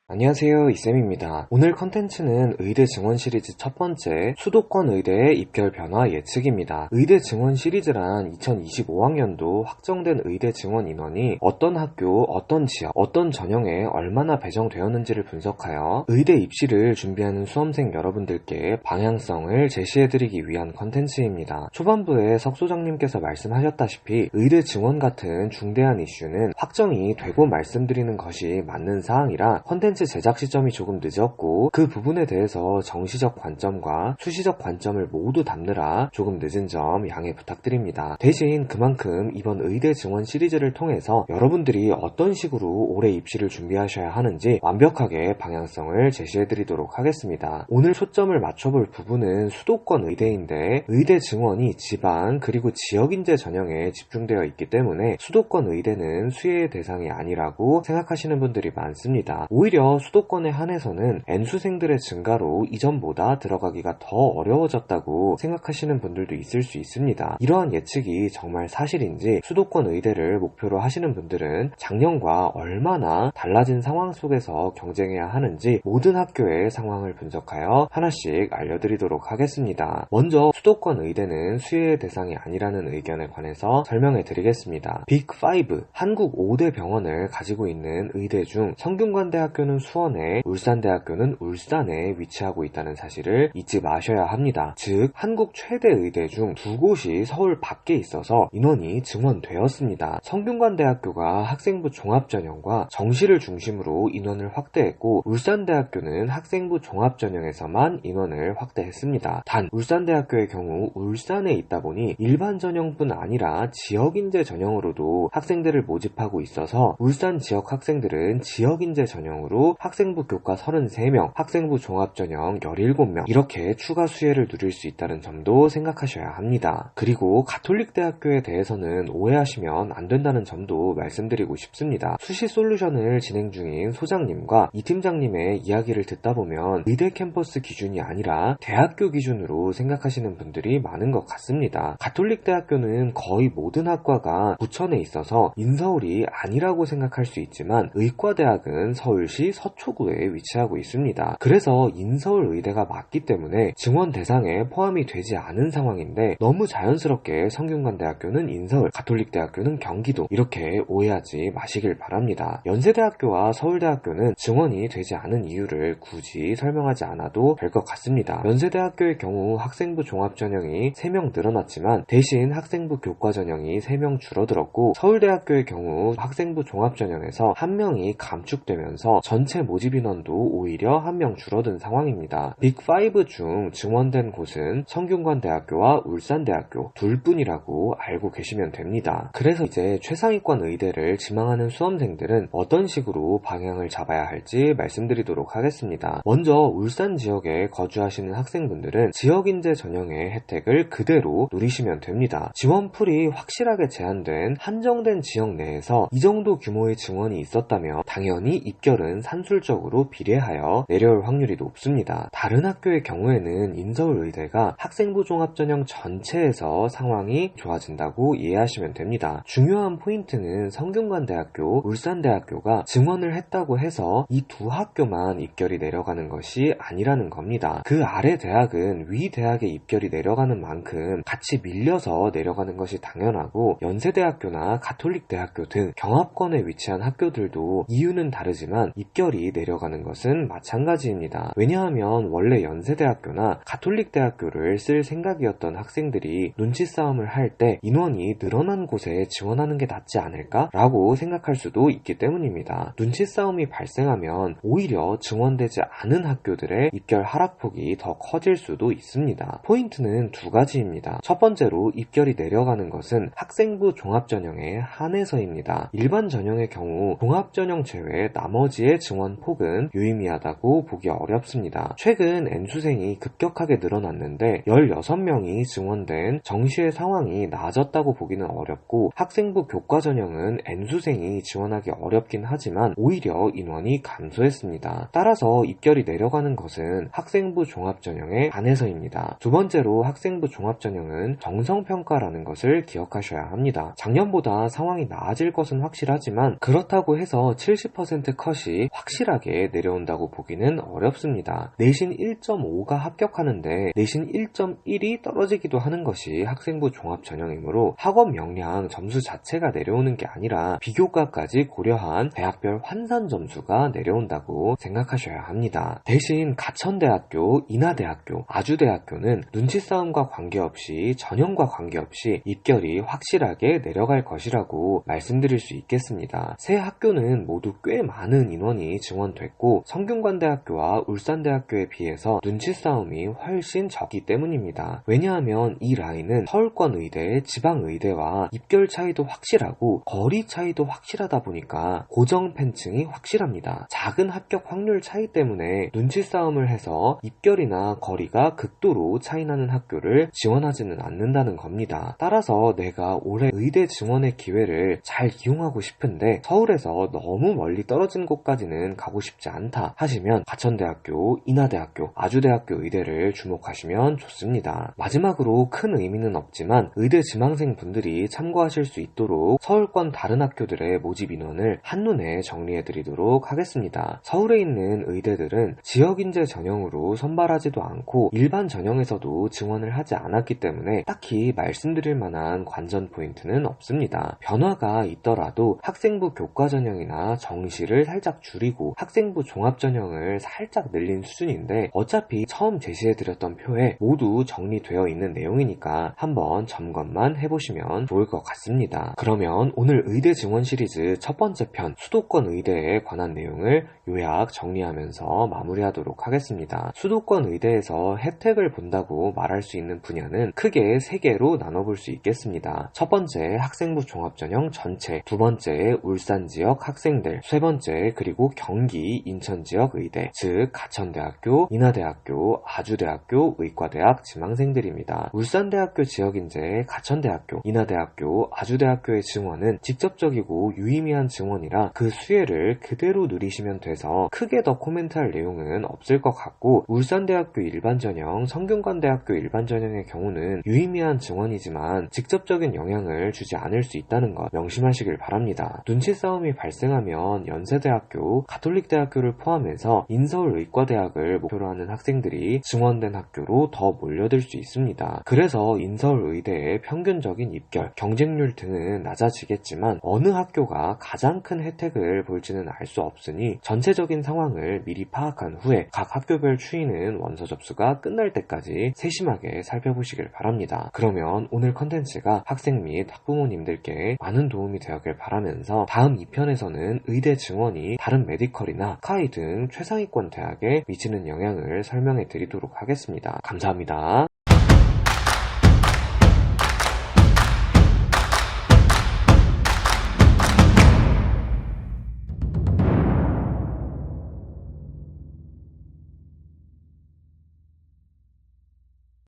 안녕하세요, 이쌤입니다. 오늘 컨텐츠는 의대 증원 시리즈 첫 번째 수도권 의대의 입결 변화 예측입니다. 의대 증원 시리즈란 2025학년도 확정된 의대 증원 인원이 어떤 학교, 어떤 지역, 어떤 전형에 얼마나 배정되었는지를 분석하여 의대 입시를 준비하는 수험생 여러분들께 방향성을 제시해드리기 위한 컨텐츠입니다. 초반부에 석 소장님께서 말씀하셨다시피 의대 증원 같은 중대한 이슈는 확정이 되고 말씀드리는 것이 맞는 사항이라 컨텐츠 제작 시점이 조금 늦었고 그 부분에 대해서 정시적 관점과 수시적 관점을 모두 담느라 조금 늦은 점 양해 부탁드립니다. 대신 그만큼 이번 의대 증원 시리즈를 통해서 여러분들이 어떤 식으로 올해 입시를 준비하셔야 하는지 완벽하게 방향성을 제시해드리도록 하겠습니다. 오늘 초점을 맞춰볼 부분은 수도권 의대인데 의대 증원이 지방 그리고 지역인재 전형에 집중되어 있기 때문에 수도권 의대는 수혜의 대상이 아니라고 생각하시는 분들이 많습니다. 오히려 수도권에 한해서는 N수생들의 증가로 이전보다 들어가기가 더 어려워졌다고 생각하시는 분들도 있을 수 있습니다. 이러한 예측이 정말 사실인지 수도권 의대를 목표로 하시는 분들은 작년과 얼마나 달라진 상황 속에서 경쟁해야 하는지 모든 학교의 상황을 분석하여 하나씩 알려드리도록 하겠습니다. 먼저 수도권 의대는 수혜의 대상이 아니라는 의견에 관해서 설명해 드리겠습니다. 빅5, 한국 5대 병원을 가지고 있는 의대 중 성균관대학교는 수원에, 울산대학교는 울산에 위치하고 있다는 사실을 잊지 마셔야 합니다. 즉 한국 최대 의대 중 두 곳이 서울 밖에 있어서 인원이 증원되었습니다. 성균관대학교가 학생부 종합전형과 정시를 중심으로 인원을 확대했고 울산대학교는 학생부 종합전형에서만 인원을 확대했습니다. 단 울산대학교의 경우 울산에 있다 보니 일반 전형뿐 아니라 지역인재 전형으로도 학생들을 모집하고 있어서 울산 지역 학생들은 지역인재 전형으로 학생부 교과 33명, 학생부 종합전형 17명 이렇게 추가 수혜를 누릴 수 있다는 점도 생각하셔야 합니다. 그리고 가톨릭대학교에 대해서는 오해하시면 안 된다는 점도 말씀드리고 싶습니다. 수시 솔루션을 진행 중인 소장님과 이 팀장님의 이야기를 듣다 보면 의대 캠퍼스 기준이 아니라 대학교 기준으로 생각하시는 분들이 많은 것 같습니다. 가톨릭대학교는 거의 모든 학과가 부천에 있어서 인서울이 아니라고 생각할 수 있지만 의과대학은 서울시 서초구에 위치하고 있습니다. 그래서 인서울 의대가 맞기 때문에 증원 대상에 포함이 되지 않은 상황인데 너무 자연스럽게 성균관대학교는 인서울, 가톨릭대학교는 경기도 이렇게 오해하지 마시길 바랍니다. 연세대학교와 서울대학교는 증원이 되지 않은 이유를 굳이 설명하지 않아도 될 것 같습니다. 연세대학교의 경우 학생부 종합전형이 3명 늘어났지만 대신 학생부 교과전형이 3명 줄어들었고 서울대학교의 경우 학생부 종합전형에서 1명이 감축되면서 전체 모집 인원도 오히려 1명 줄어든 상황입니다. 빅5 중 증원된 곳은 성균관대학교와 울산대학교 둘뿐이라고 알고 계시면 됩니다. 그래서 이제 최상위권 의대를 지망하는 수험생들은 어떤 식으로 방향을 잡아야 할지 말씀드리도록 하겠습니다. 먼저 울산 지역에 거주하시는 학생분들은 지역인재 전형의 혜택을 그대로 누리시면 됩니다. 지원풀이 확실하게 제한된 한정된 지역 내에서 이 정도 규모의 증원이 있었다면 당연히 입결은 산술적으로 비례하여 내려올 확률이 높습니다. 다른 학교의 경우에는 인서울의대가 학생부 종합전형 전체에서 상황이 좋아진다고 이해하시면 됩니다. 중요한 포인트는 성균관대학교, 울산대학교가 증원을 했다고 해서 이 두 학교만 입결이 내려가는 것이 아니라는 겁니다. 그 아래 대학은 위 대학의 입결이 내려가는 만큼 같이 밀려서 내려가는 것이 당연하고 연세대학교나 가톨릭대학교 등 경합권에 위치한 학교들도 이유는 다르지만 입결이 내려가는 것은 마찬가지입니다. 왜냐하면 원래 연세대학교나 가톨릭대학교를 쓸 생각이었던 학생들이 눈치 싸움을 할 때 인원이 늘어난 곳에 지원하는 게 낫지 않을까? 라고 생각할 수도 있기 때문입니다. 눈치 싸움이 발생하면 오히려 증원되지 않은 학교들의 입결 하락폭이 더 커질 수도 있습니다. 포인트는 두 가지입니다. 첫 번째로 입결이 내려가는 것은 학생부 종합전형에 한해서입니다. 일반 전형의 경우 종합전형 제외 나머지의 증원 폭은 유의미하다고 보기 어렵습니다. 최근 N수생이 급격하게 늘어났는데 16명이 증원된 정시의 상황이 나아졌다고 보기는 어렵고 학생부 교과전형은 N수생이 지원하기 어렵긴 하지만 오히려 인원이 감소했습니다. 따라서 입결이 내려가는 것은 학생부 종합전형에 한해서입니다. 두 번째로 학생부 종합전형은 정성평가라는 것을 기억하셔야 합니다. 작년보다 상황이 나아질 것은 확실하지만 그렇다고 해서 70% 컷이 확실하게 내려온다고 보기는 어렵습니다. 내신 1.5가 합격하는데 내신 1.1이 떨어지기도 하는 것이 학생부 종합전형이므로 학업 역량 점수 자체가 내려오는 게 아니라 비교과까지 고려한 대학별 환산 점수가 내려온다고 생각하셔야 합니다. 대신 가천대학교, 인하대학교, 아주대학교는 눈치 싸움과 관계없이 전형과 관계없이 입결이 확실하게 내려갈 것이라고 말씀드릴 수 있겠습니다. 세 학교는 모두 꽤 많은 인원이 증원됐고 성균관대학교와 울산대학교에 비해서 눈치 싸움이 훨씬 적기 때문입니다. 왜냐하면 이 라인은 서울권 의대, 지방의대와 입결 차이도 확실하고 거리 차이도 확실하다 보니까 고정 팬층이 확실합니다. 작은 합격 확률 차이 때문에 눈치 싸움을 해서 입결이나 거리가 극도로 차이나는 학교를 지원하지는 않는다는 겁니다. 따라서 내가 올해 의대 증원의 기회를 잘 이용하고 싶은데 서울에서 너무 멀리 떨어진 곳까지는 가고 싶지 않다 하시면 가천대학교, 인하대학교, 아주대학교 의대를 주목하시면 좋습니다. 마지막으로 큰 의미는 없지만 의대 지망생 분들이 참고하실 수 있도록 서울권 다른 학교들의 모집 인원을 한눈에 정리해드리도록 하겠습니다. 서울에 있는 의대들은 지역인재 전형으로 선발하지도 않고 일반 전형에서도 증원을 하지 않았기 때문에 딱히 말씀드릴 만한 관전 포인트는 없습니다. 변화가 있더라도 학생부 교과 전형이나 정시를 살짝 줄이고 학생부 종합 전형을 살짝 늘린 수준인데 어차피 처음 제시해드렸던 표에 모두 정리되어 있는 내용이니까 한번 점검만 해보시면 좋을 것 같습니다. 그러면 오늘 의대 증원 시리즈 첫 번째 편 수도권 의대에 관한 내용을 요약 정리하면서 마무리하도록 하겠습니다. 수도권 의대에서 혜택을 본다고 말할 수 있는 분야는 크게 3개로 나눠볼 수 있겠습니다. 첫 번째 학생부 종합전형 전체, 두 번째 울산 지역 학생들, 세 번째 그리고 경기 인천 지역 의대, 즉 가천대학교, 인하대학교, 아주대학교, 의과대학 지망생들입니다. 울산대학교 지역인재, 가천대학교, 인하대학교, 아주대학교의 증원은 직접적이고 유의미한 증원이라 그 수혜를 그대로 누리시면 돼서 크게 더 코멘트할 내용은 없을 것 같고 울산대학교 일반전형, 성균관대학교 일반전형의 경우는 유의미한 증원이지만 직접적인 영향을 주지 않을 수 있다는 것 명심하시길 바랍니다. 눈치 싸움이 발생하면 연세대학교, 가톨릭대학교를 포함해서 인서울의과대학을 목표로 하는 학생들이 증원된 학교로 더 몰려들 수 있습니다. 그래서 인서울의대의 평균적인 입결, 경쟁률 등은 낮아지겠지만 어느 학교가 가장 큰 혜택을 볼지는 알 수 없으니 전체적인 상황을 미리 파악한 후에 각 학교별 추이는 원서 접수가 끝날 때까지 세심하게 살펴보시길 바랍니다. 그러면 오늘 컨텐츠가 학생 및 학부모님들께 많은 도움이 되었길 바라면서 다음 2편에서는 의대 증원이 다른 메디컬이나 카이 등 최상위권 대학에 미치는 영향을 설명해 드리도록 하겠습니다. 감사합니다.